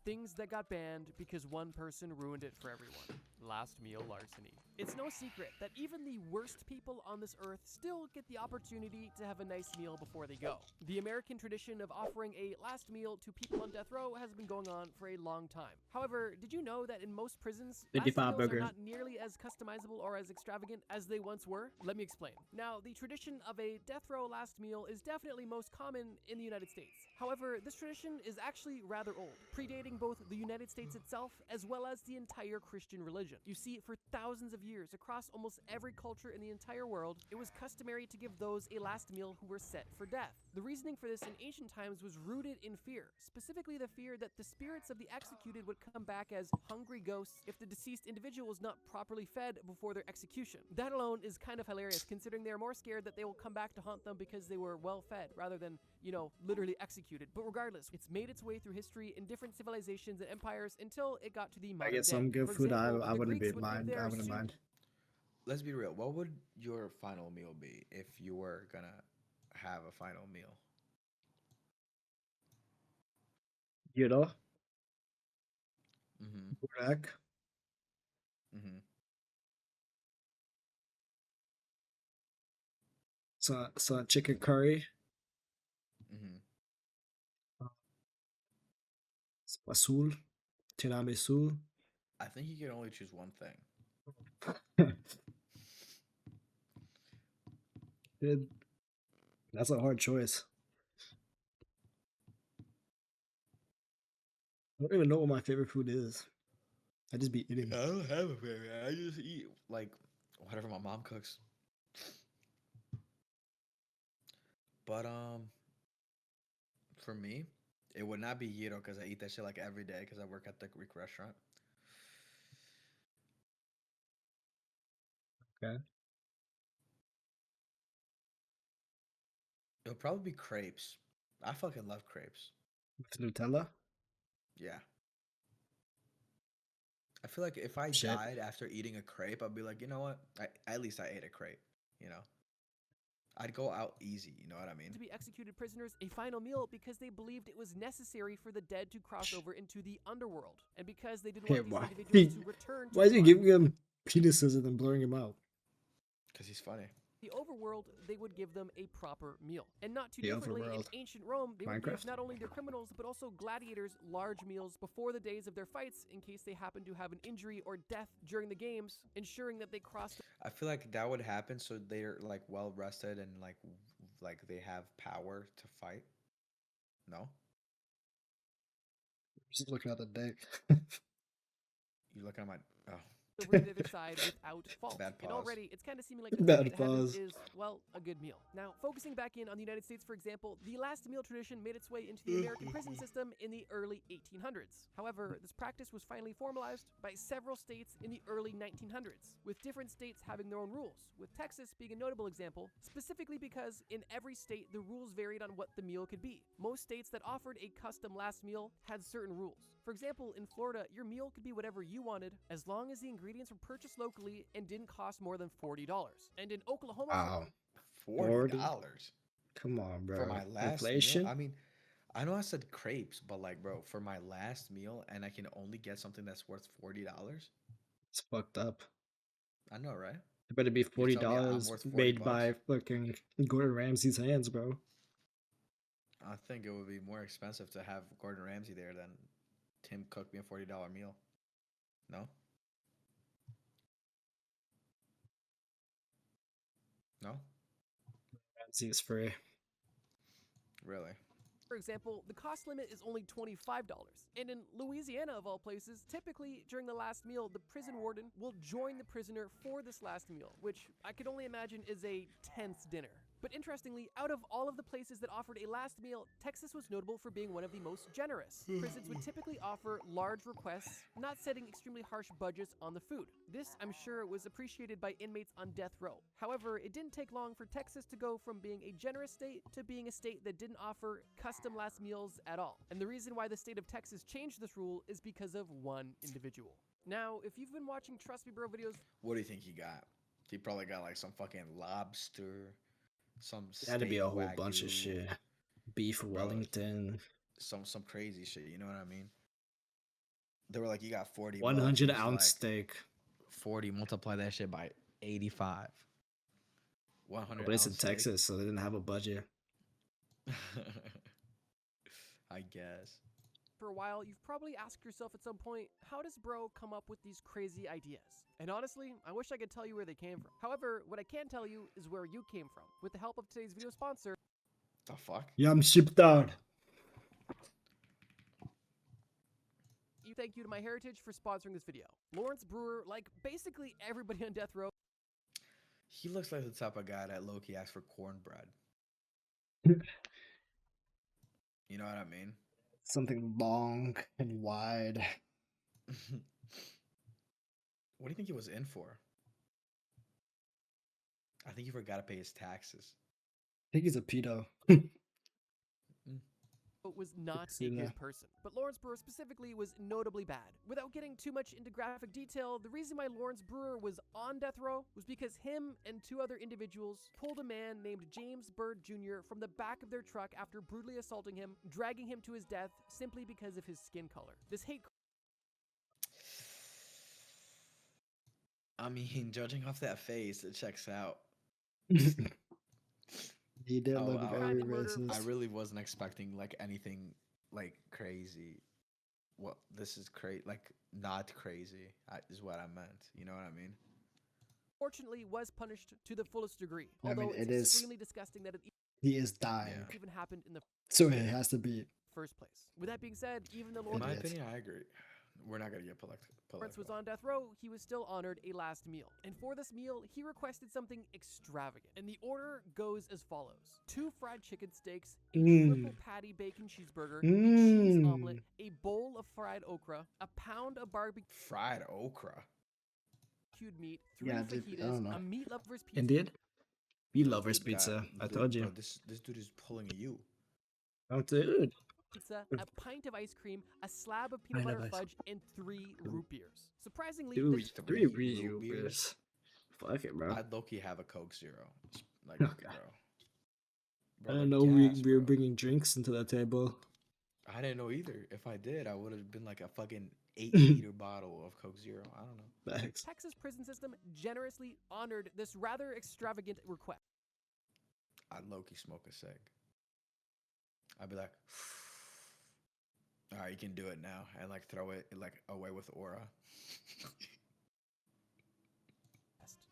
Things that got banned because one person ruined it for everyone. Last meal larceny. It's no secret that even the worst people on this earth still get the opportunity to have a nice meal before they go. The American tradition of offering a last meal to people on death row has been going on for a long time. However, did you know that in most prisons, last 55 meals are burger. not nearly as customizable or as extravagant as they once were? Let me explain. Now, the tradition of a death row last meal is definitely most common in the United States. However, this tradition is actually rather old, predating both the United States itself as well as the entire Christian religion. You see, for thousands of years, across almost every culture in the entire world, it was customary to give those a last meal who were set for death. The reasoning for this in ancient times was rooted in fear, specifically the fear that the spirits of the executed would come back as hungry ghosts if the deceased individual was not properly fed before their execution. That alone is kind of hilarious, considering they are more scared that they will come back to haunt them because they were well fed, rather than, literally executed. But regardless, it's made its way through history in different civilizations and empires until it got to the I modern get day. some good For food. example, I the wouldn't Greeks be would give mind. I their wouldn't soup. mind. Let's be real. What would your final meal be if you were gonna have a final meal? You know, Mm-hmm. burak, Mm-hmm. some chicken curry, Mm-hmm. spasul, tiramisu. I think you can only choose one thing. Dude, that's a hard choice. I don't even know what my favorite food is. I just be eating. I don't have a favorite. I just eat like whatever my mom cooks. But for me, it would not be gyro because I eat that shit like every day because I work at the Greek restaurant. Okay. It'll probably be crepes. I fucking love crepes. With Nutella. Yeah. I feel like if I Shit. died after eating a crepe, I'd be like, you know what? At least I ate a crepe. You know, I'd go out easy. You know what I mean? To be executed prisoners a final meal because they believed it was necessary for the dead to cross over into the underworld, and because they didn't Hey, want these why? individuals to return to Why the is he mud. giving him penises and then blurring him out? Because he's funny. The overworld, they would give them a proper meal. And not too The differently, in overworld. ancient Rome, they would give Minecraft. not only their criminals, but also gladiators large meals before the days of their fights in case they happened to have an injury or death during the games, ensuring that they crossed. I feel like that would happen so they're like well rested and like they have power to fight. No, Just looking at the dick. you looking at my oh over to the other side without fault. bad And pause. already, it's kind of seeming like the Bad path to heaven pause. is, well, a good meal. Now, focusing back in on the United States, for example, the last meal tradition made its way into the American prison system in the early 1800s. However, this practice was finally formalized by several states in the early 1900s, with different states having their own rules, with Texas being a notable example, specifically because in every state the rules varied on what the meal could be. Most states that offered a custom last meal had certain rules. For example, in Florida, your meal could be whatever you wanted as long as the ingredients were purchased locally and didn't cost more than $40. And in Oklahoma, Wow. $40 Come on, for bro. my last meal. Inflation? I mean, I know I said crepes, but like, bro, for my last meal, and I can only get something that's worth $40. It's fucked up. I know, right? It better be You're forty telling me I'm dollars worth 40 made bucks? by fucking Gordon Ramsay's hands, bro. I think it would be more expensive to have Gordon Ramsay there than Tim cook me a $40 meal. No, no, Ramsay is free. really. for example, the cost limit is only $25. And in Louisiana, of all places, typically during the last meal, the prison warden will join the prisoner for this last meal, which I could only imagine is a tense dinner. But interestingly, out of all of the places that offered a last meal, Texas was notable for being one of the most generous. Prisons would typically offer large requests, not setting extremely harsh budgets on the food. This, I'm sure, was appreciated by inmates on death row. However, it didn't take long for Texas to go from being a generous state to being a state that didn't offer custom last meals at all. And the reason why the state of Texas changed this rule is because of one individual. Now, if you've been watching Trust Me Bro videos, What do you think he got? He probably got like some fucking lobster, some It had to be steak a whole bunch of wagyu, shit. Beef bro. Wellington. Some crazy shit. You know what I mean? They were like, you got 40 bucks. 100 He was ounce like, steak. 40, multiply that shit by 85. 100 But it's in ounce steak. Texas, so they didn't have a budget. I guess. For a while, you've probably asked yourself at some point, how does bro come up with these crazy ideas? And honestly, I wish I could tell you where they came from. However, what I can tell you is where you came from. With the help of today's video sponsor, The fuck? Yeah, I'm shipped out. thank you to MyHeritage for sponsoring this video. Lawrence Brewer, like basically everybody on death row, He looks like the type of guy that Loki asked for cornbread. You know what I mean? Something long and wide. What do you think he was in for? I think he forgot to pay his taxes. I think he's a pedo. was not a Seen good that. person. But Lawrence Brewer specifically was notably bad. Without getting too much into graphic detail, the reason why Lawrence Brewer was on death row was because him and two other individuals pulled a man named James Byrd Jr. from the back of their truck after brutally assaulting him, dragging him to his death simply because of his skin color. This hate I mean, judging off that face, it checks out. He did Oh, look I- very murder- racist. I really wasn't expecting like anything like crazy. Well, this is crazy, like not crazy is what I meant. You know what I mean? fortunately was punished to the fullest degree. I mean, Although it's it is- extremely disgusting that it He is dying. Yeah. even happened in the So it has to be. first place. With that being said, even though In Lawrence my Idiots. opinion, I agree. We're not gonna get political. was on death row, he was still honored a last meal. And for this meal, he requested something extravagant. And the order goes as follows. 2 fried chicken steaks, a triple patty bacon cheeseburger, a cheese omelet, a bowl of fried okra, a pound of barbecued Fried okra. meat, 3 Yeah, dude, I fajitas, don't know. a meat lover's pizza, Indeed. We lovers Dude, pizza. I dude, told you. Bro, this dude is pulling you. Oh, dude. a pint of ice cream, a slab of peanut Pint of butter ice fudge, and 3 root beers. Surprisingly, Dude, the 3 root root beers? beers. Fuck it, bro. I'd low-key have a Coke Zero. Like, Okay. bro. I Bro, didn't the know we gas, were bro. bringing drinks into the table. I didn't know either. If I did, I would have been like a fucking 8-liter bottle of Coke Zero. I don't know. Thanks. Texas prison system generously honored this rather extravagant request. I'd low-key smoke a cig. I'd be like, all right, you can do it now, and like throw it like away with aura.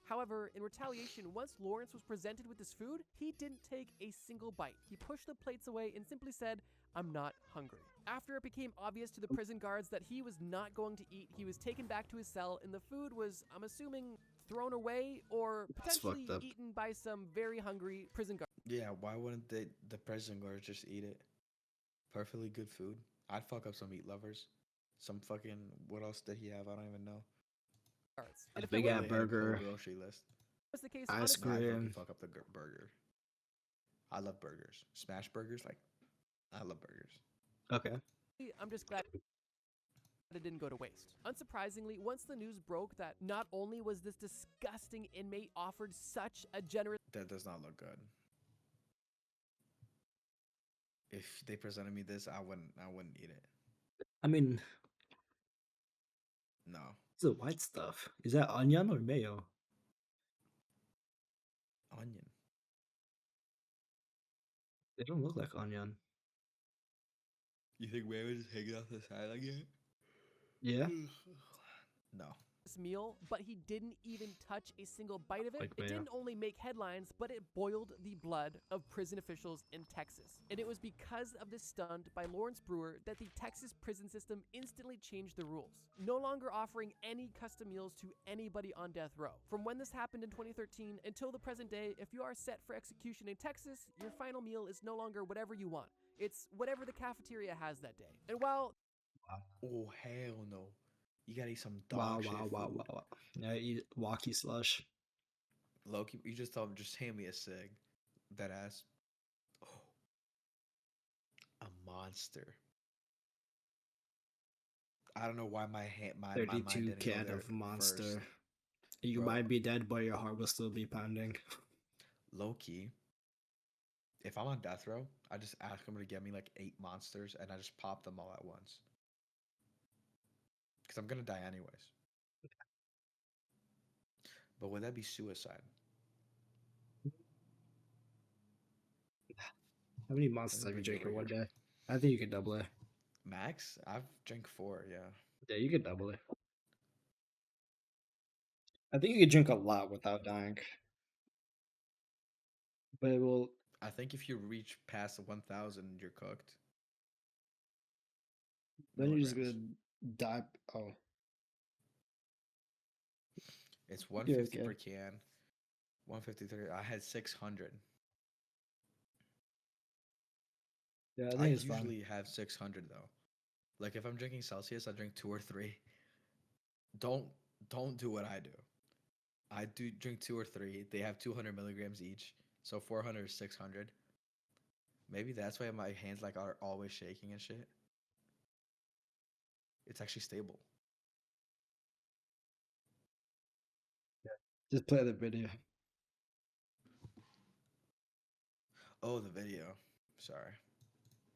However, in retaliation, once Lawrence was presented with this food, he didn't take a single bite. He pushed the plates away and simply said, "I'm not hungry." After it became obvious to the prison guards that he was not going to eat, he was taken back to his cell, and the food was, I'm assuming, thrown away or That's potentially fucked up. eaten by some very hungry prison guards. Yeah, why wouldn't the prison guards just eat it? Perfectly good food. I'd fuck up some meat lovers. Some fucking, what else did he have? I don't even know. And A if big that ass Really had a full burger. grocery list. was the case, Ice honestly, Nah, I'd cream. fucking fuck up the burger. I love burgers. Smash burgers, like, I love burgers. Okay. I'm just glad that it didn't go to waste. Unsurprisingly, once the news broke that not only was this disgusting inmate offered such a generous That does not look good. If they presented me this, I wouldn't eat it. I mean, No. it's the white stuff. Is that onion or mayo? Onion. They don't look like onion. You think Ray was just hanging off the side again? Yeah. No. meal, but he didn't even touch a single bite of it. Like It mayo. didn't only make headlines, but it boiled the blood of prison officials in Texas. And it was because of this stunt by Lawrence Brewer that the Texas prison system instantly changed the rules, no longer offering any custom meals to anybody on death row. From when this happened in 2013 until the present day, if you are set for execution in Texas, your final meal is no longer whatever you want. It's whatever the cafeteria has that day. And while Oh, hell no. You gotta eat some dog shit food. Yeah, eat walkie slush. Loki, you just told him, just hand me a cig. That ass. Oh. A monster. I don't know why my mind 32 didn't go can there of monster. first. You Bro. might be dead, but your heart will still be pounding. Low-key, if I'm on death row, I just ask him to get me like 8 monsters and I just pop them all at once. I'm gonna die anyways. But would that be suicide? How many Let monsters me have you bring you drank over in one here. day? I think you could double it. Max? I've drank 4, yeah. Yeah, you could double it. I think you could drink a lot without dying. But it will. I think if you reach past 1,000, you're cooked. Then you're just Milligrams. gonna die. Oh, It's you're 150 okay. per can. 153. I had 600. Yeah, I I think it's fine. usually have 600 though. Like if I'm drinking Celsius, I drink 2 or 3. Don't don't do what I do. I do drink 2 or 3. They have 200 milligrams each, so 400 is 600. Maybe that's why my hands like are always shaking and shit. It's actually stable. Just play the video. Oh, the video. Sorry.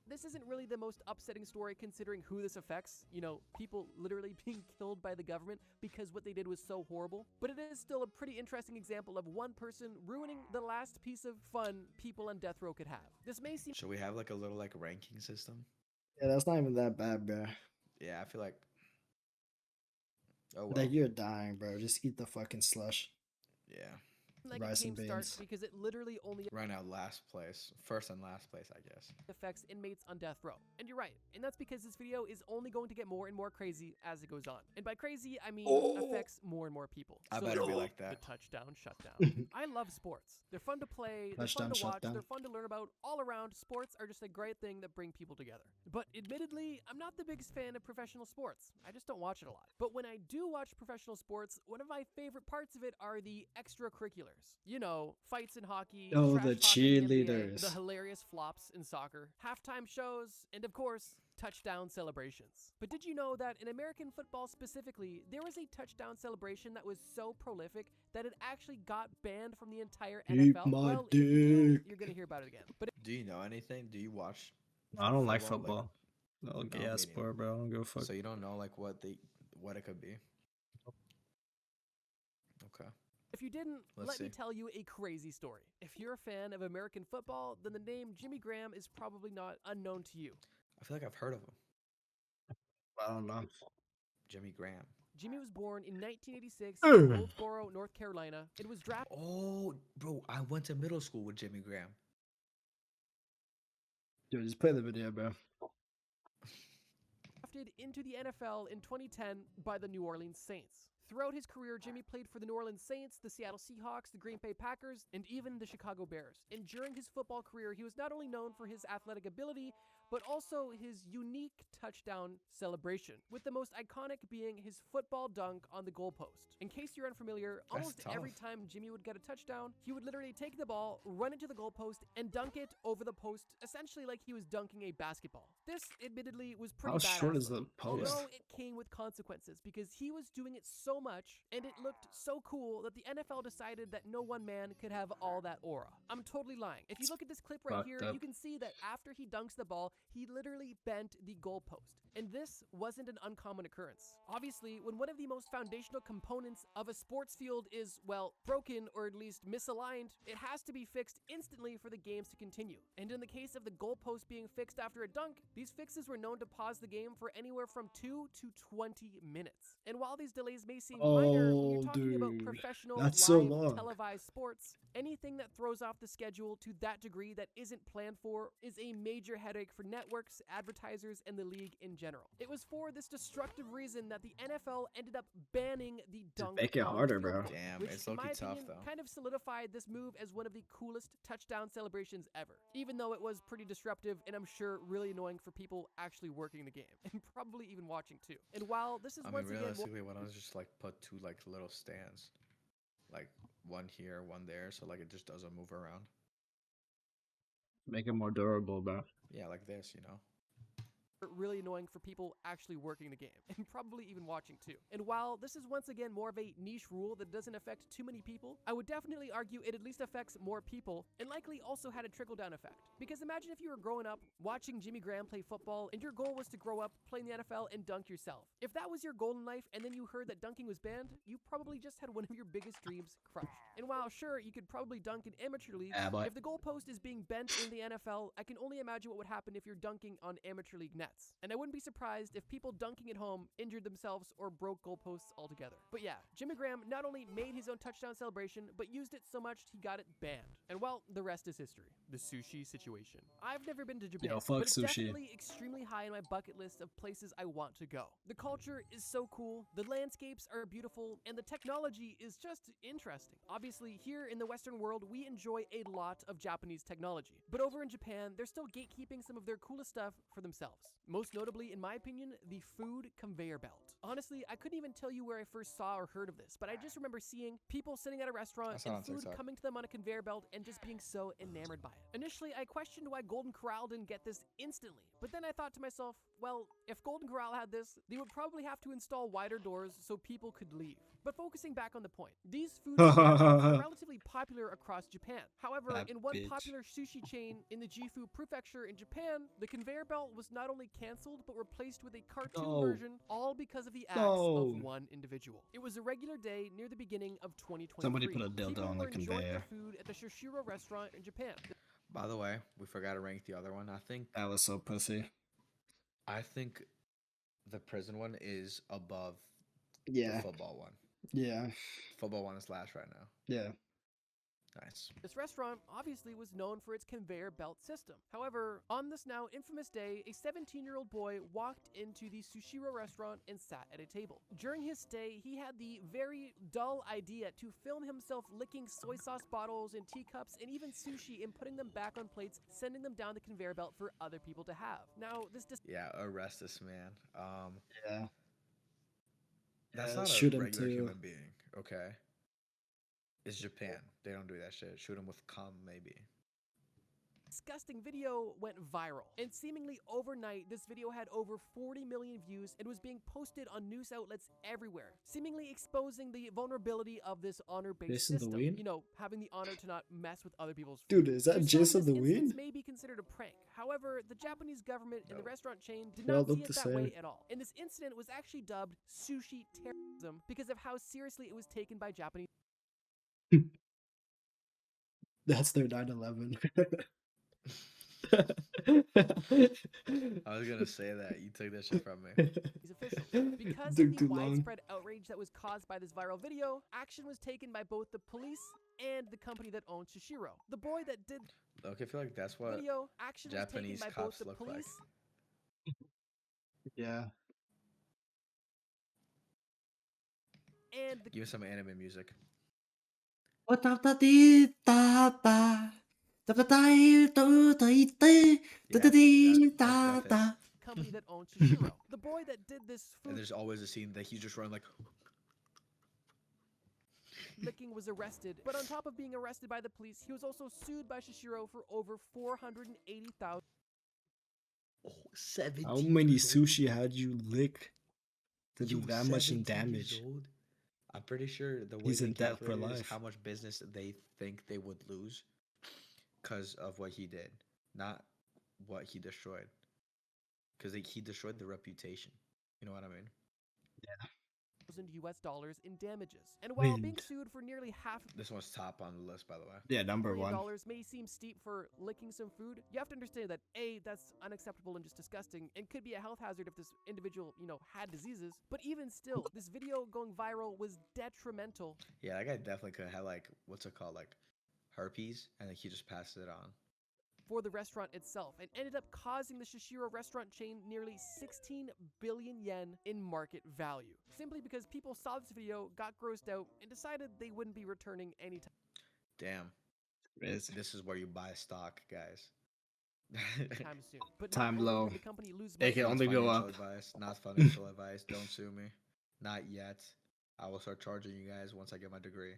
This isn't really the most upsetting story considering who this affects. You know, people literally being killed by the government because what they did was so horrible. But it is still a pretty interesting example of one person ruining the last piece of fun people on death row could have. This may seem Should we have like a little like ranking system? Yeah, that's not even that bad, bro. Yeah, I feel like. Oh well. Like you're dying, bro. Just eat the fucking slush. Yeah. like Rice a and tame start beans. because it literally only Right now, last place, first and last place, I guess. affects inmates on death row. And you're right, and that's because this video is only going to get more and more crazy as it goes on. And by crazy, I mean affects more and more people. I So better be the like that. touchdown, shutdown. I love sports. They're fun to play, they're fun Touchdown, to watch, shutdown. they're fun to learn about. All around, sports are just a great thing that bring people together. But admittedly, I'm not the biggest fan of professional sports. I just don't watch it a lot. But when I do watch professional sports, one of my favorite parts of it are the extracurriculars. You know, fights in hockey, Oh, trash the talk in the NBA, cheerleaders. the hilarious flops in soccer, halftime shows, and of course, touchdown celebrations. But did you know that in American football specifically, there was a touchdown celebration that was so prolific that it actually got banned from the entire Eat NFL? my Well, if you do, dick. you're gonna hear about it again. But Do you know anything? Do you watch? I don't like football? football. Little No, gay me ass neither. sport, bro. I don't give a fuck. So you don't know like what it could be. Okay. if you didn't, Let's let me see. tell you a crazy story. If you're a fan of American football, then the name Jimmy Graham is probably not unknown to you. I feel like I've heard of him. I don't know. Jimmy Graham. Jimmy was born in 1986 Ugh. in Goldsboro, North Carolina, and was drafted Oh, bro, I went to middle school with Jimmy Graham. Dude, just play the video, bro. into the NFL in 2010 by the New Orleans Saints. Throughout his career, Jimmy played for the New Orleans Saints, the Seattle Seahawks, the Green Bay Packers, and even the Chicago Bears. And during his football career, he was not only known for his athletic ability, but also his unique touchdown celebration, with the most iconic being his football dunk on the goalpost. In case you're unfamiliar, That's almost tough. every time Jimmy would get a touchdown, he would literally take the ball, run it to the goalpost, and dunk it over the post, essentially like he was dunking a basketball. This, admittedly, was pretty How badass. short is the post? Although it came with consequences because he was doing it so much and it looked so cool that the NFL decided that no one man could have all that aura. I'm totally lying. If you look at this clip right Fucked here, up. you can see that after he dunks the ball, he literally bent the goalpost. And this wasn't an uncommon occurrence. Obviously, when one of the most foundational components of a sports field is, well, broken or at least misaligned, it has to be fixed instantly for the games to continue. And in the case of the goalpost being fixed after a dunk, these fixes were known to pause the game for anywhere from 2 to 20 minutes. And while these delays may seem minor, when you're Oh, talking about dude. professional, That's so live, long. televised sports, anything that throws off the schedule to that degree that isn't planned for is a major headache for networks, advertisers, and the league in general. It was for this destructive reason that the NFL ended up banning the dunk make it on the harder, field bro. goal, Damn, which, it's in my low-key tough, opinion, though. kind of solidified this move as one of the coolest touchdown celebrations ever, even though it was pretty disruptive and I'm sure really annoying for people actually working the game and probably even watching too. And while this is I mean, once again realistically, why don't just like put 2 like little stands, like one here, one there, so like it just doesn't move around. Make it more durable, bro. Yeah, like this, you know. really annoying for people actually working the game, and probably even watching too. And while this is once again more of a niche rule that doesn't affect too many people, I would definitely argue it at least affects more people, and likely also had a trickle-down effect. Because imagine if you were growing up watching Jimmy Graham play football, and your goal was to grow up playing the NFL and dunk yourself. If that was your goal in life, and then you heard that dunking was banned, you probably just had one of your biggest dreams crushed. And while sure, you could probably dunk in amateur leagues, Yeah, but if the goalpost is being bent in the NFL, I can only imagine what would happen if you're dunking on amateur league nets. And I wouldn't be surprised if people dunking at home injured themselves or broke goalposts altogether. But yeah, Jimmy Graham not only made his own touchdown celebration, but used it so much he got it banned. And well, the rest is history. The sushi situation. I've never been to Japan, yo, fuck but it's sushi. definitely extremely high on my bucket list of places I want to go. The culture is so cool, the landscapes are beautiful, and the technology is just interesting. Obviously, here in the Western world, we enjoy a lot of Japanese technology. But over in Japan, they're still gatekeeping some of their coolest stuff for themselves. Most notably, in my opinion, the food conveyor belt. Honestly, I couldn't even tell you where I first saw or heard of this, but I just remember seeing people sitting at a restaurant That's not and on food TikTok. coming to them on a conveyor belt and just being so enamored by it. Initially, I questioned why Golden Corral didn't get this instantly, but then I thought to myself, well, if Golden Corral had this, they would probably have to install wider doors so people could leave. But focusing back on the point, these food conveyor belts are relatively popular across Japan. However, That in one bitch. popular sushi chain in the Gifu Prefecture in Japan, the conveyor belt was not only cancelled but replaced with a cartoon No. version, all because of the acts No. of one individual. It was a regular day near the beginning of 2023. Somebody put a dildo People on were the enjoying conveyor. their food at the Shishiro restaurant in Japan. By the way, we forgot to rank the other one. That was so pussy. I think the prison one is above Yeah. the football one. Yeah. Football one is last right now. Yeah. Nice. This restaurant obviously was known for its conveyor belt system. However, on this now infamous day, a 17-year-old boy walked into the Sushiro restaurant and sat at a table. During his stay, he had the very dull idea to film himself licking soy sauce bottles and teacups and even sushi and putting them back on plates, sending them down the conveyor belt for other people to have. Now, this Yeah, arrest this man. Yeah. That's Yeah, not shoot a him regular too. human being, okay? It's Japan. They don't do that shit. Shoot him with cum, maybe. disgusting video went viral, and seemingly overnight, this video had over 40 million views and was being posted on news outlets everywhere, seemingly exposing the vulnerability of this honor-based Jason the system. Ween? You know, having the honor to not mess with other people's Dude, food. is that For some, Jason this the instance Ween? may be considered a prank. However, the Japanese government and the No. restaurant chain did They all not see look it the that same. way at all. And this incident was actually dubbed sushi terrorism because of how seriously it was taken by Japanese. That's their 9/11. I was gonna say that. You took that shit from me. Officials. Because Took of the too long. widespread outrage that was caused by this viral video, action was taken by both the police and the company that owns Shishiro. The boy that did Okay, I feel like that's the what video, action Japanese was taken by both cops the look like. police Yeah. and the Give me some anime music. That fits. company that owns Shishiro. The boy that did this And food there's always a scene that he's just running like. licking was arrested, but on top of being arrested by the police, he was also sued by Shishiro for over 480,000. Oh, 17 How many years old? sushi had you lick to do He was that much in 17 years damage? old? I'm pretty sure the way He's they in debt for calculated is life. how much business they think they would lose because of what he did, not what he destroyed. Because he destroyed the reputation. You know what I mean? US dollars in damages. And while being Wind. sued for nearly half This one's top on the list, by the way. Yeah, number $1 million one. may seem steep for licking some food, you have to understand that A, that's unacceptable and just disgusting, and could be a health hazard if this individual, had diseases. But even still, this video going viral was detrimental Yeah, that guy definitely could have like what's it called, like herpes, and then he just passed it on. for the restaurant itself, and ended up causing the Shishiro restaurant chain nearly 16 billion yen in market value, simply because people saw this video, got grossed out, and decided they wouldn't be returning anytime Damn, Crazy. this is where you buy stock, guys. soon. But Time not only low. did the company lose It can money, only go Financial up. advice, not financial advice. Don't sue me. Not yet. I will start charging you guys once I get my degree.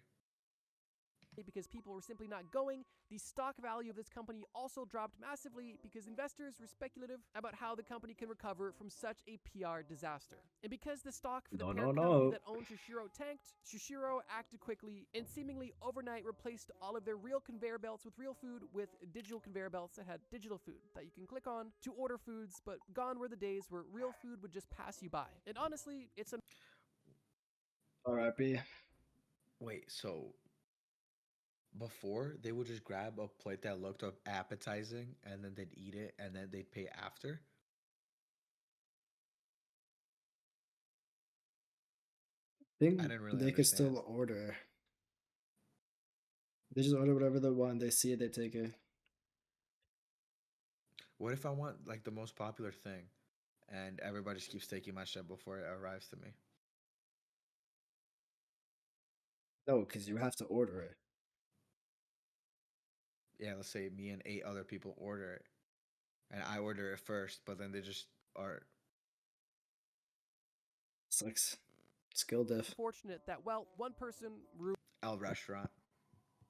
because people were simply not going. The stock value of this company also dropped massively because investors were speculative about how the company can recover from such a PR disaster. And because the stock for the parent company that owned Shushiro tanked, Shushiro acted quickly and seemingly overnight replaced all of their real conveyor belts with real food with digital conveyor belts that had digital food that you can click on to order foods, but gone were the days where real food would just pass you by. And honestly, it's a R.I.P. Wait, so before they would just grab a plate that looked appetizing and then they'd eat it and then they'd pay after? I think I didn't really they could understand. still order. They just order whatever they want. They see it, they take it. What if I want like the most popular thing and everybody just keeps taking my shit before it arrives to me? No, because you have to order it. Yeah, let's say me and 8 other people order it and I order it first, but then they just are It's like skill diff. unfortunate that, well, one person L restaurant.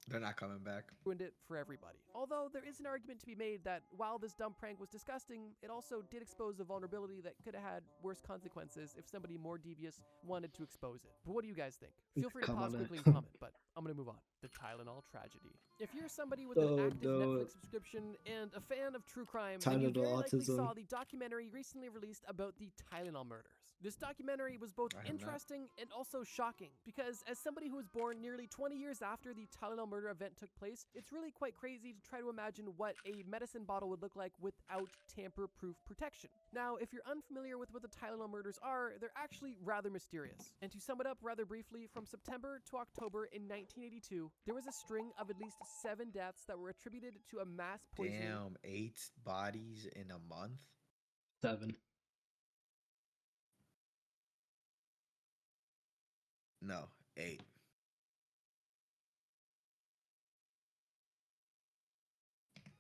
They're not coming back. ruined it for everybody. Although there is an argument to be made that while this dumb prank was disgusting, it also did expose a vulnerability that could have had worse consequences if somebody more devious wanted to expose it. But what do you guys think? Feel free to Come pause on, quickly man. and comment, but I'm gonna move on. The Tylenol tragedy. If you're somebody with an Oh, active no. Netflix subscription and a fan of true crime, then you Tylenol very likely autism. saw the documentary recently released about the Tylenol murders. This documentary was both I have not. interesting and also shocking because as somebody who was born nearly 20 years after the Tylenol murder event took place, it's really quite crazy to try to imagine what a medicine bottle would look like without tamper-proof protection. Now, if you're unfamiliar with what the Tylenol murders are, they're actually rather mysterious. And to sum it up rather briefly, from September to October in 1982, there was a string of at least 7 deaths that were attributed to a mass poisoning. Damn, 8 bodies in a month? 7. No, 8.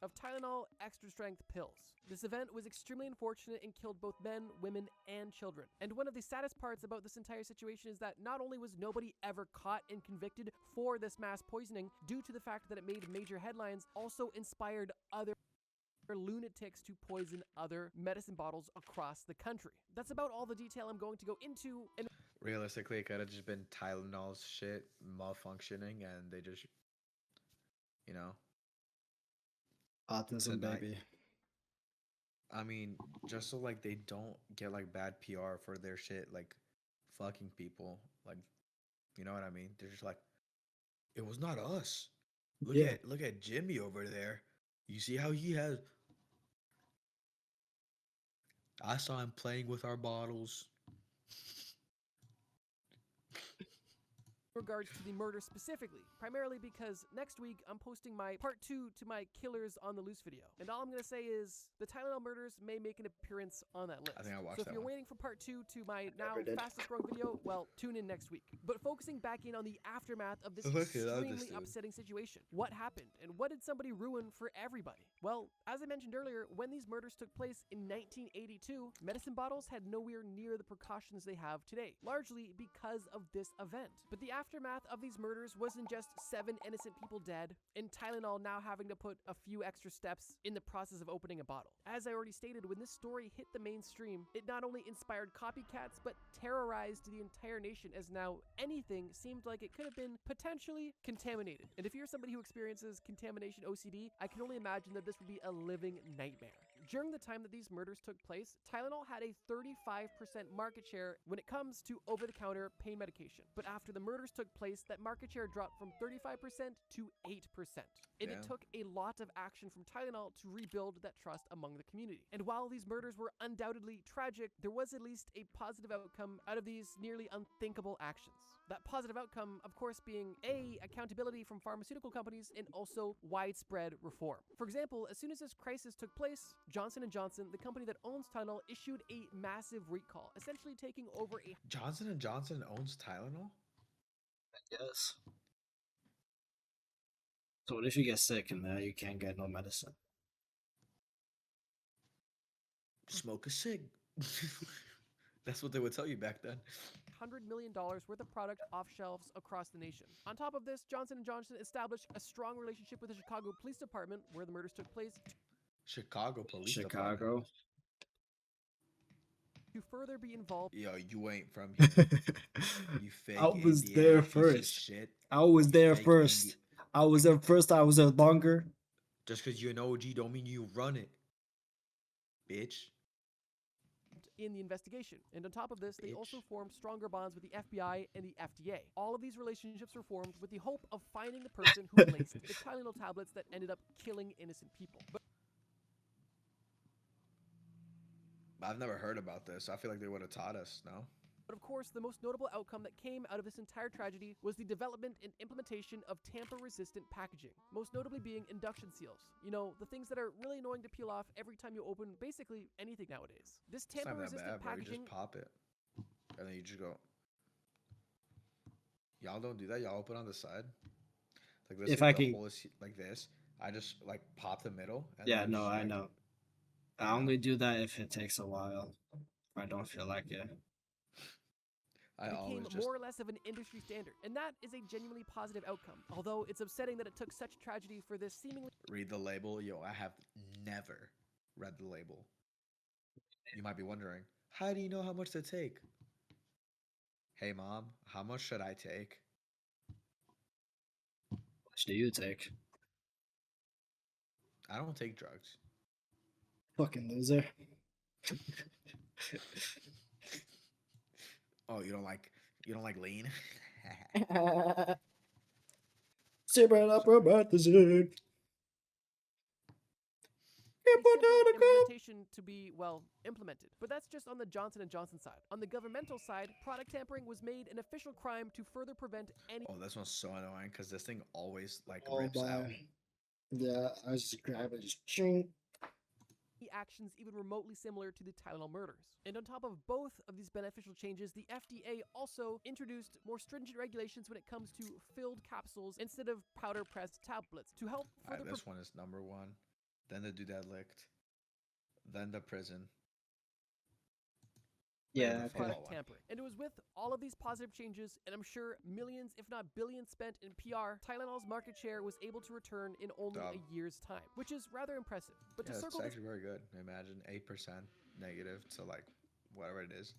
Of Tylenol extra strength pills. This event was extremely unfortunate and killed both men, women, and children. And one of the saddest parts about this entire situation is that not only was nobody ever caught and convicted for this mass poisoning due to the fact that it made major headlines, also inspired other lunatics to poison other medicine bottles across the country. That's about all the detail I'm going to go into. And Realistically, it could have just been Tylenol's shit malfunctioning and they just, you know, Autism, tonight. baby. I mean, just so like they don't get like bad PR for their shit, like fucking people. Like, you know what I mean? They're just like, it was not us. Yeah. Look at Jimmy over there. You see how he has I saw him playing with our bottles. regards to the murder specifically, primarily because next week I'm posting my part 2 to my Killers on the Loose video. And all I'm going to say is the Tylenol murders may make an appearance on that list. I think I watched so if that you're one. waiting for part 2 to my now Never did. fastest growing video, well, tune in next week. But focusing back in on the aftermath of this Okay, extremely understood. upsetting situation. What happened and what did somebody ruin for everybody? Well, as I mentioned earlier, when these murders took place in 1982, medicine bottles had nowhere near the precautions they have today, largely because of this event. But the aftermath of these murders wasn't just 7 innocent people dead and Tylenol now having to put a few extra steps in the process of opening a bottle. As I already stated, when this story hit the mainstream, it not only inspired copycats but terrorized the entire nation, as now anything seemed like it could have been potentially contaminated. And if you're somebody who experiences contamination OCD, I can only imagine that this would be a living nightmare. During the time that these murders took place, Tylenol had a 35% market share when it comes to over-the-counter pain medication. But after the murders took place, that market share dropped from 35% to 8%. And it Damn. took a lot of action from Tylenol to rebuild that trust among the community. And while these murders were undoubtedly tragic, there was at least a positive outcome out of these nearly unthinkable actions. That positive outcome, of course, being A, accountability from pharmaceutical companies and also widespread reform. For example, as soon as this crisis took place, Johnson & Johnson, the company that owns Tylenol, issued a massive recall, essentially taking over a Johnson & Johnson owns Tylenol? Yes. So what if you get sick and you can't get no medicine? Smoke a cig. That's what they would tell you back then. $100 million worth of product off shelves across the nation. On top of this, Johnson & Johnson established a strong relationship with the Chicago Police Department, where the murders took place, Chicago Police Department. Chicago. to further be involved. Yo, you ain't from here. You fake I was Indiana there piece of first. shit. I was You there fake first. I was there first. I was there longer. Just because you're an OG don't mean you run it, bitch. in the investigation. And on top of this, they Bitch. also formed stronger bonds with the FBI and the FDA. All of these relationships were formed with the hope of finding the person who laced the Tylenol tablets that ended up killing innocent people. But I've never heard about this. I feel like they would have taught us, no? of course, the most notable outcome that came out of this entire tragedy was the development and implementation of tamper-resistant packaging, most notably being induction seals. You know, the things that are really annoying to peel off every time you open basically anything nowadays. This It's not that tamper-resistant bad, bro. You packaging just pop it. And then you just go. Y'all don't do that? Y'all open on the side? Like this, If like, I the can- hole is like this. I just like pop the middle. And Yeah, then no, just, I like, know. I only do that if it takes a while. If I don't feel like it. I became always just more or less of an industry standard, and that is a genuinely positive outcome. Although it's upsetting that it took such tragedy for this seemingly read the label. Yo, I have never read the label. You might be wondering, how do you know how much to take? Hey, mom, how much should I take? Which do you take? I don't take drugs. Fucking loser. Oh, you don't like lean? Super promethazine. simple implementation to be, well, implemented. But that's just on the Johnson & Johnson side. On the governmental side, product tampering was made an official crime to further prevent any Oh, this one's so annoying because this thing always like Oh, rips out. Yeah, I was just grabbing, just ching. actions even remotely similar to the Tylenol murders. And on top of both of these beneficial changes, the FDA also introduced more stringent regulations when it comes to filled capsules instead of powder pressed tablets to help further Alright, this one is number one. Then the dude that licked. Then the prison. Yeah, the okay. fuck? product tampering. And it was with all of these positive changes, and I'm sure millions, if not billions, spent in PR, Tylenol's market share was able to return in only Dub. a year's time, which is rather impressive. But Yeah, to it's circle this actually very good. Imagine 8% negative to like whatever it is.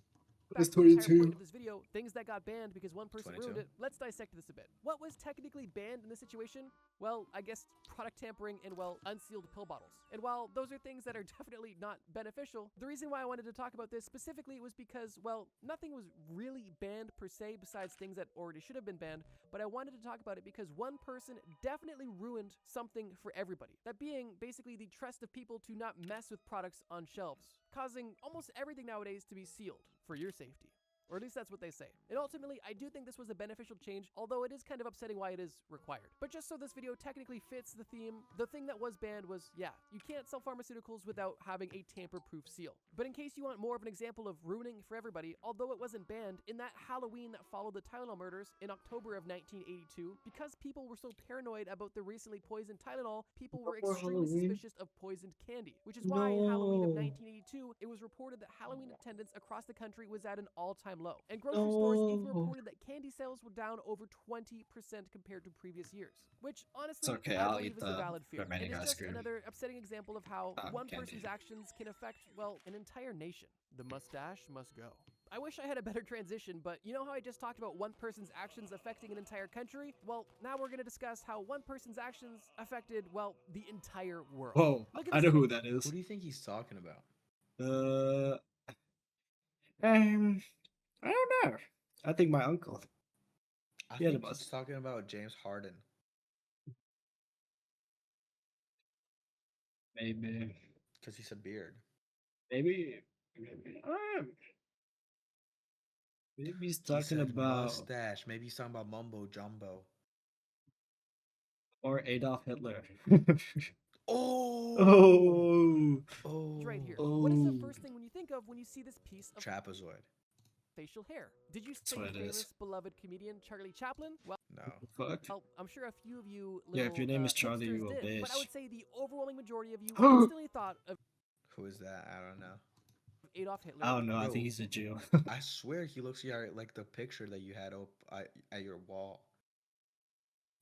back It's to the entire 22. point of this video, things that got banned because one person 22. ruined it, let's dissect this a bit. What was technically banned in this situation? Well, I guess product tampering and, well, unsealed pill bottles. And while those are things that are definitely not beneficial, the reason why I wanted to talk about this specifically was because, well, nothing was really banned per se besides things that already should have been banned, but I wanted to talk about it because one person definitely ruined something for everybody. That being basically the trust of people to not mess with products on shelves, causing almost everything nowadays to be sealed for your safety. Or at least that's what they say. And ultimately, I do think this was a beneficial change, although it is kind of upsetting why it is required. But just so this video technically fits the theme, the thing that was banned was, yeah, you can't sell pharmaceuticals without having a tamper-proof seal. But in case you want more of an example of ruining for everybody, although it wasn't banned, in that Halloween that followed the Tylenol murders in October of 1982, because people were so paranoid about the recently poisoned Tylenol, people were Before extremely Halloween? suspicious of poisoned candy, which is why in Halloween of No. 1982, it was reported that Halloween attendance across the country was at an all-time low. And grocery stores even No. reported that candy sales were down over 20% compared to previous years, which honestly okay, I I'll believe eat is a the valid fear. And remaining it's ice just cream. another upsetting example of how one candy. person's actions can affect, well, an entire nation. The mustache must go. I wish I had a better transition, but you know how I just talked about one person's actions affecting an entire country? Well, now we're going to discuss how one person's actions affected, well, the entire world. Whoa, Look at I this know who image. that is. Who do you think he's talking about? I don't know. I think my uncle. I Yeah, the think he's bus. talking about James Harden. Maybe. Because he said beard. Maybe. Maybe he's He talking said about mustache. Maybe he's talking about mumbo jumbo. or Adolf Hitler. Oh! Oh. Oh! Right here. What is the Oh. first thing when you think of when you see this piece of Trapezoid. facial hair? Did you say what it famous, is. beloved comedian Charlie Chaplin? Well, No. Fuck. I'm sure a few of you Yeah, little if your name is Charlie, hipsters you a did, but I bitch. would say the overwhelming majority of you instantly thought of Who is that? I don't know. Adolf Hitler. I don't know. I Bro, think he's a Jew. I swear he looks like the picture that you had up at your wall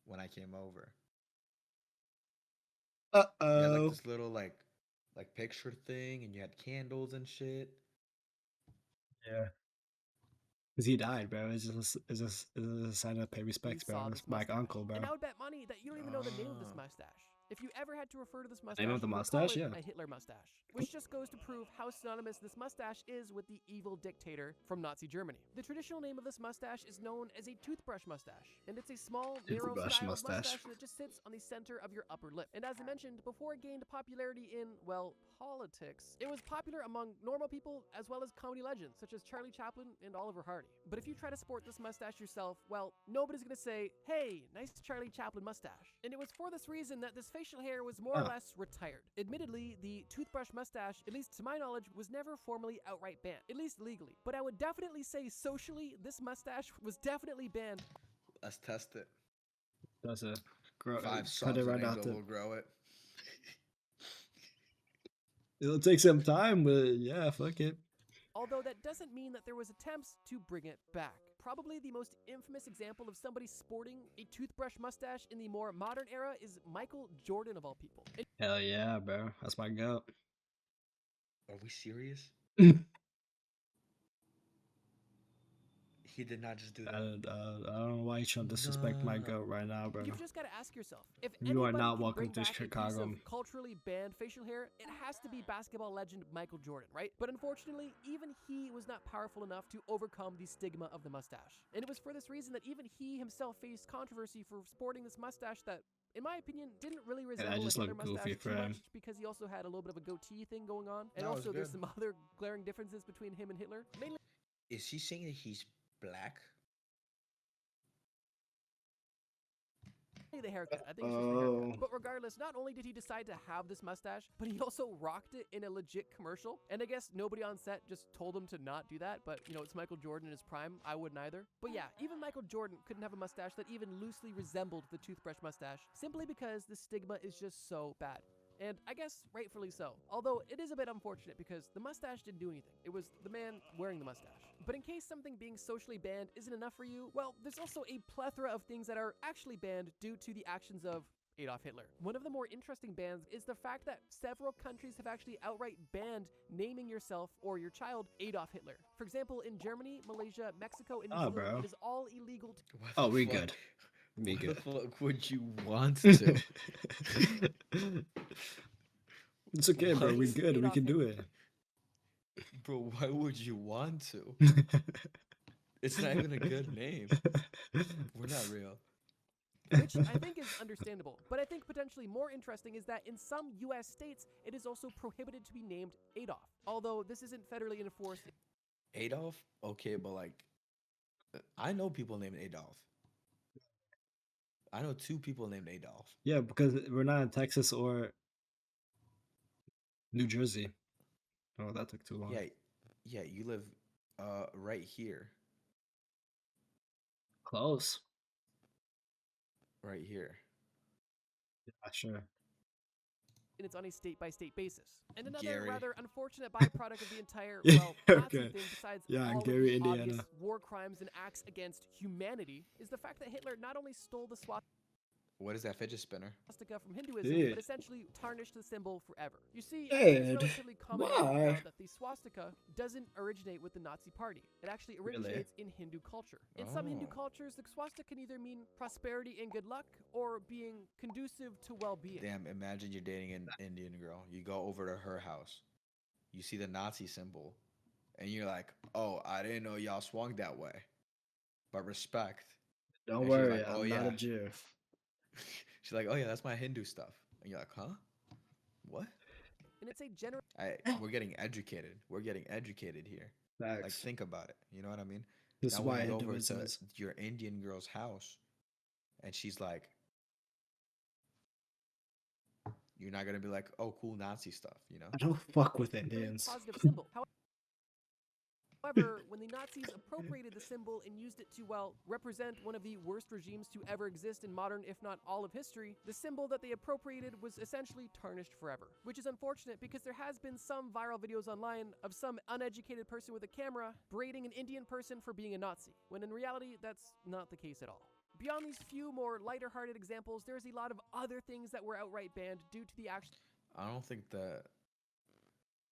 when I came over. You had like Uh-oh. this little like picture thing, and you had candles and shit. Yeah. Because he died, bro. It's a sign of pay respects, bro. Saw That's this my mustache. uncle, bro. And I would bet money that you don't even know the name of this Ah. mustache. If you ever had to refer to this Name mustache, of the you would call mustache? it Yeah. a Hitler mustache, which just goes to prove how synonymous this mustache is with the evil dictator from Nazi Germany. The traditional name of this mustache is known as a toothbrush mustache, and it's a small, narrow Toothbrush styled mustache. mustache that just sits on the center of your upper lip. And as I mentioned, before it gained popularity in, well, politics, it was popular among normal people as well as comedy legends such as Charlie Chaplin and Oliver Hardy. But if you try to sport this mustache yourself, well, nobody's gonna say, hey, nice Charlie Chaplin mustache. And it was for this reason that this facial hair was more or less retired. Admittedly, the toothbrush mustache, at least to my knowledge, was never formally outright banned, at least legally. But I would definitely say socially, this mustache was definitely banned. Let's test it. That's a grow. 5 Cut subs it and right out Angel there. will grow it. It'll take some time, but yeah, fuck it. Although that doesn't mean that there was attempts to bring it back. Probably the most infamous example of somebody sporting a toothbrush mustache in the more modern era is Michael Jordan of all people. And Hell yeah, bro. That's my goat. Are we serious? He did not just do I that. don't know why you trying to disrespect my No. goat right now, bro. you've just got to ask yourself, if You are anybody not can welcome bring to back a piece Chicago. of culturally banned facial hair, it has to be basketball legend Michael Jordan, right? But unfortunately, even he was not powerful enough to overcome the stigma of the mustache. And it was for this reason that even he himself faced controversy for sporting this mustache that, in my opinion, didn't really resemble a just Hitler looked goofy mustache for too him. much because he also had a little bit of a goatee thing going on. And That was also there's good. some other glaring differences between him and Hitler. Mainly Is he saying that he's black? the haircut. I think it's just the haircut. Oh. But regardless, not only did he decide to have this mustache, but he also rocked it in a legit commercial. And I guess nobody on set just told him to not do that. But, you know, it's Michael Jordan in his prime. I wouldn't either. But yeah, even Michael Jordan couldn't have a mustache that even loosely resembled the toothbrush mustache simply because the stigma is just so bad. And I guess rightfully so. Although it is a bit unfortunate because the mustache didn't do anything. It was the man wearing the mustache. But in case something being socially banned isn't enough for you, well, there's also a plethora of things that are actually banned due to the actions of Adolf Hitler. One of the more interesting bans is the fact that several countries have actually outright banned naming yourself or your child Adolf Hitler. For example, in Germany, Malaysia, Mexico, and New Zealand, bro. it is all illegal to What Oh, the we fuck? good. We Why good. the fuck would you want to? It's okay, bro. What? We good. We Adolf can do Hitler. it. Bro, why would you want to? It's not even a good name. We're not real. Which I think is understandable. But I think potentially more interesting is that in some US states, it is also prohibited to be named Adolf. Although this isn't federally enforced. Adolf? Okay, but like, I know people named Adolf. I know 2 people named Adolf. Yeah, because we're not in Texas or New Jersey. Oh, that took too long. Yeah, you live right here. Close. Right here. Yeah, sure. And it's on a state-by-state basis. And another Gary. rather unfortunate byproduct of the entire, Yeah, well, Nazi okay. thing, besides Yeah, all of Gary, the Indiana. obvious war crimes and acts against humanity, is the fact that Hitler not only stole the What is that fidget spinner? swastika from Hinduism, Dude. but essentially tarnished the symbol forever. You see, Dude, it's relatively common why? knowledge now that the swastika doesn't originate with the Nazi Party. It actually Really? originates in Hindu culture. In some Hindu Oh. cultures, the swastika can either mean prosperity and good luck, or being conducive to well-being. Damn, imagine you're dating an Indian girl. You go over to her house. You see the Nazi symbol. And you're like, oh, I didn't know y'all swung that way. But respect. Don't And she's worry, like, oh, I'm not yeah. a Jew. She's like, oh yeah, that's my Hindu stuff. And you're like, huh? What? And it's a general We're getting educated. We're getting educated here. Like, Facts. think about it. You know what I mean? This is Now when why you go over Hinduism to is. your Indian girl's house, and she's like, you're not gonna be like, oh, cool Nazi stuff, you know? I don't fuck with very Indians. positive symbol. However, However, when the Nazis appropriated the symbol and used it to, well, represent one of the worst regimes to ever exist in modern, if not all of history, the symbol that they appropriated was essentially tarnished forever. Which is unfortunate because there has been some viral videos online of some uneducated person with a camera berating an Indian person for being a Nazi, when in reality, that's not the case at all. Beyond these few more lighter-hearted examples, there's a lot of other things that were outright banned due to the action. I don't think that,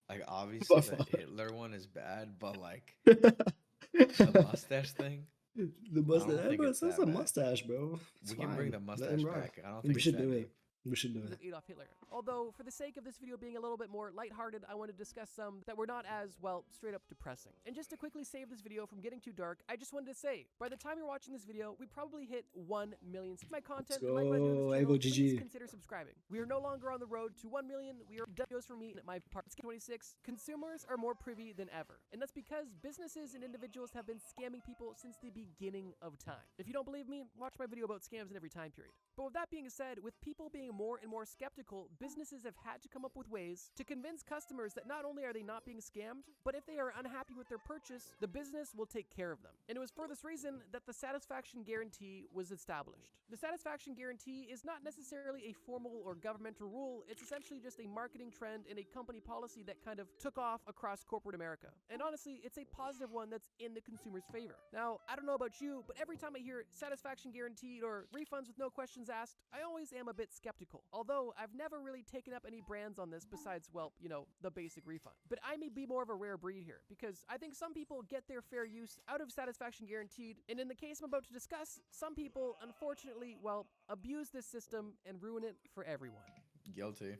like, obviously the Hitler one is bad, but like the mustache thing, The I don't mustache, think bro, it's it's that a bad. mustache, bro. It's We fine. can bring the Let him mustache rock. back. I don't We think it's should that do deep. it. We should do it. Of Adolf Hitler. Although, for the sake of this video being a little bit more lighthearted, I want to discuss some that were not as, well, straight up depressing. And just to quickly save this video from getting too dark, I just wanted to say, by the time you're watching this video, we probably hit 1 million. If my content and like what I do on this go, channel, Avo please GG. consider subscribing. We are no longer on the road to 1 million. We are done videos for me at my part 26. Consumers are more privy than ever. And that's because businesses and individuals have been scamming people since the beginning of time. If you don't believe me, watch my video about scams in every time period. But with that being said, with people being more and more skeptical, businesses have had to come up with ways to convince customers that not only are they not being scammed, but if they are unhappy with their purchase, the business will take care of them. And it was for this reason that the satisfaction guarantee was established. The satisfaction guarantee is not necessarily a formal or governmental rule, it's essentially just a marketing trend and a company policy that kind of took off across corporate America. And honestly, it's a positive one that's in the consumer's favor. Now, I don't know about you, but every time I hear satisfaction guaranteed or refunds with no questions asked, I always am a bit skeptical. Although I've never really taken up any brands on this besides, well, you know, the basic refund. But I may be more of a rare breed here, because I think some people get their fair use out of satisfaction guaranteed, and in the case I'm about to discuss, some people, unfortunately, well, abuse this system and ruin it for everyone. Guilty.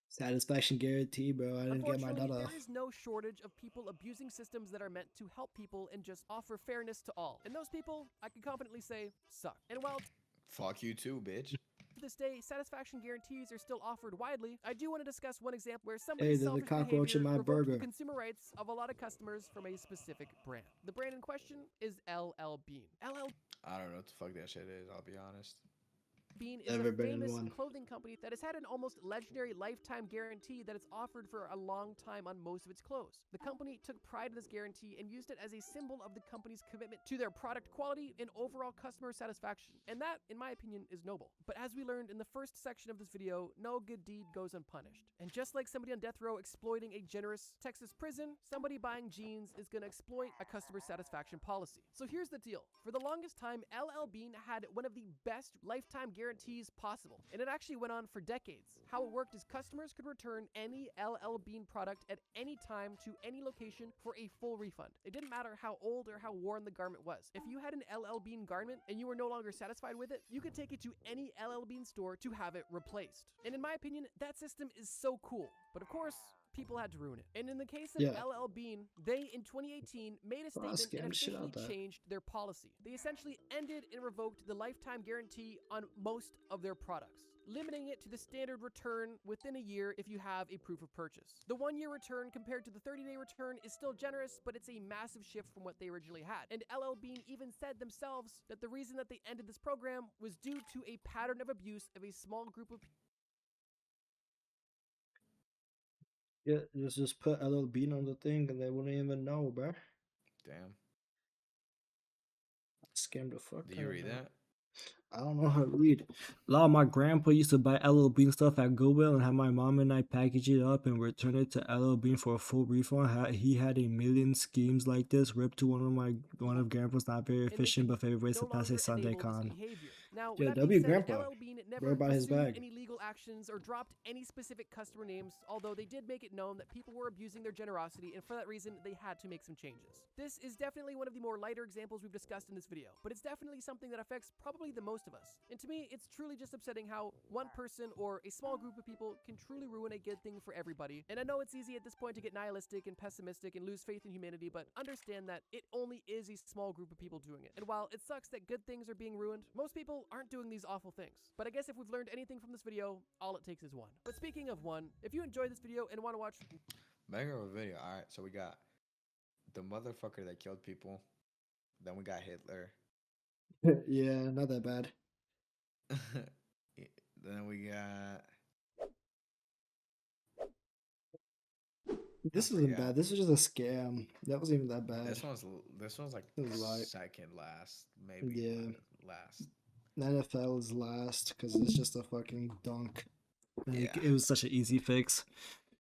Satisfaction guarantee, bro. I didn't get my Unfortunately, data. there is no shortage of people abusing systems that are meant to help people and just offer fairness to all. And those people, I can confidently say, suck. And while Fuck you too, bitch. to this day, satisfaction guarantees are still offered widely, I do want to discuss one example where somebody's Hey, there's a selfish cockroach in behavior my revoked burger. the consumer rights of a lot of customers from a specific brand. The brand in question is LL Bean. LL I don't know what the fuck that shit is, I'll be honest. Bean is Never a been in famous one. clothing company that has had an almost legendary lifetime guarantee that it's offered for a long time on most of its clothes. The company took pride in this guarantee and used it as a symbol of the company's commitment to their product quality and overall customer satisfaction. And that, in my opinion, is noble. But as we learned in the first section of this video, no good deed goes unpunished. And just like somebody on death row exploiting a generous Texas prison, somebody buying jeans is going to exploit a customer satisfaction policy. So here's the deal. For the longest time, LL Bean had one of the best lifetime guarantees possible, and it actually went on for decades. How it worked is customers could return any LL Bean product at any time to any location for a full refund. It didn't matter how old or how worn the garment was. If you had an LL Bean garment and you were no longer satisfied with it, you could take it to any LL Bean store to have it replaced. And in my opinion, that system is so cool. But of course, people had to ruin it. And in the case of Yeah. LL Bean, they in 2018 made a Bro, I statement and scammed the shit out officially of that. changed their policy. They essentially ended and revoked the lifetime guarantee on most of their products, limiting it to the standard return within a year if you have a proof of purchase. The 1-year return compared to the 30-day return is still generous, but it's a massive shift from what they originally had. And LL Bean even said themselves that the reason that they ended this program was due to a pattern of abuse of a small group of people. Yeah, just put LL Bean on the thing and they wouldn't even know, bro. Damn. Scammed the fuck Do out you of read them. that? I don't know how to read. A lot of my grandpa used to buy LL Bean stuff at Goodwill and have my mom and I package it up and return it to LL Bean for a full refund. He had a million schemes like this. Ripped to one of grandpa's not very And they efficient could but favorite ways no to pass a longer Sunday enable this con. behavior. Now, Yeah, with that that'd being be said, grandpa. LL Bean Bro never bought his pursued bag. any legal actions or dropped any specific customer names, although they did make it known that people were abusing their generosity, and for that reason, they had to make some changes. This is definitely one of the more lighter examples we've discussed in this video, but it's definitely something that affects probably the most of us. And to me, it's truly just upsetting how one person or a small group of people can truly ruin a good thing for everybody. And I know it's easy at this point to get nihilistic and pessimistic and lose faith in humanity, but understand that it only is a small group of people doing it. And while it sucks that good things are being ruined, most people aren't doing these awful things. But I guess if we've learned anything from this video, all it takes is one. But speaking of one, if you enjoyed this video and want to watch Banger of a video. Alright, so we got the motherfucker that killed people. Then we got Hitler. Yeah, not that bad. Then we got This I wasn't forget. bad. This was just a scam. That wasn't even that bad. This one's like It was light. second last, maybe Yeah. last. NFL is last because it's just a fucking dunk. Yeah. It was such an easy fix.